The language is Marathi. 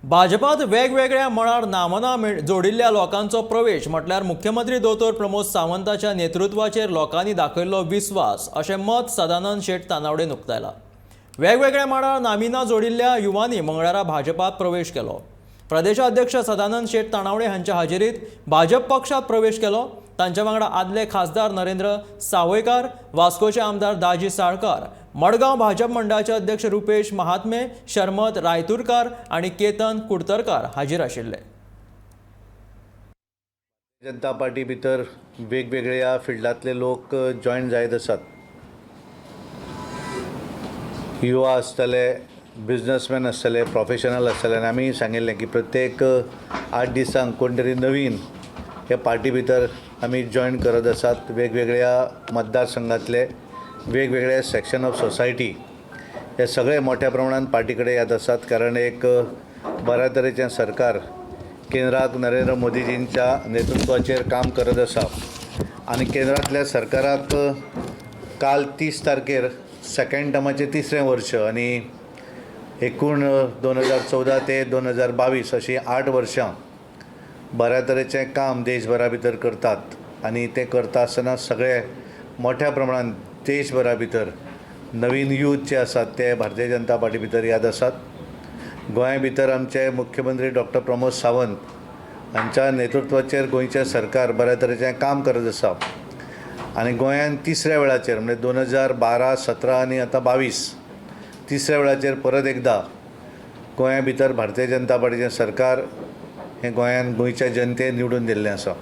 भाजपात वेगवेगळ्या मळार नामना जोडिल्ल्या लोकांचो प्रवेश म्हटल्यार मुख्यमंत्री दोतोर प्रमोद सावंताच्या नेतृत्वाचेर लोकांनी दाखयल्लो विस्वास अशें मत सदानंद शेट तानावडेन उक्तायला। वेगवेगळ्या मळार नामिना जोडिल्ल्या युवांनी मंगळारा भाजपात प्रवेश केलो। प्रदेशाध्यक्ष सदानंद शेट तानावडे हांच्या हाजेरीत भाजप पक्षात प्रवेश केलो। तांच्या वांगडा आदले खासदार नरेंद्र सावयकार, वास्कोचे आमदार दाजी साळकार, मडगांव भाजप मंडळाचे अध्यक्ष रुपेश महात्मे, शर्मत रायतुरकार आणि केतन कुडतरकार हाजीर आशिल्ले। जनता पार्टी भितर वेगवेगळ्या फिल्डांतले लोक जॉयन जायत आसात। युवा आसतले, बिझनेसमॅन आसतले, प्रोफेशनल आसतले आनी आमी सांगिल्लें की प्रत्येक 8 दिसांक कोण तरी नवीन हे पार्टी भितर आमी जॉयन करत आसात। वेगवेगळ्या मतदारसंघातले वेगवेगळे सेक्शन ऑफ सोसायटी हे सगळे मोठ्या प्रमाणात पार्टी कडेन येत आसात, कारण एक बऱ्या तरेचें सरकार केंद्राक नरेंद्र मोदीजींच्या नेतृत्वाचेर काम करत आसा आनी केंद्रांतल्या सरकाराक काल 30 तारखेर सेकंड टर्माचें 3रे वर्ष आनी एकूण 2014 ते 2022 अशीं 8 वर्सां बऱ्या तरेचें काम देशभरा भितर करतात आनी ते करता आसतना सगळे मोठ्या प्रमाणात देशभरा भितर नवीन यूथ जे आसात ते भारतीय जनता पार्टी भितर येत आसात। गोंया भितर आमचे मुख्यमंत्री डॉक्टर प्रमोद सावंत हांच्या नेतृत्वाचेर गोंयचें सरकार बऱ्या तरेचें काम करत आसा आनी गोंयान 3ऱ्या वेळाचेर म्हणजे 2012, 17 आनी आतां 22 3ऱ्या वेळाचेर परत एकदा गोंया भितर भारतीय जनता पार्टीचें सरकार हें गोंयान गोंयच्या जनतेन निवडून दिल्लें आसा।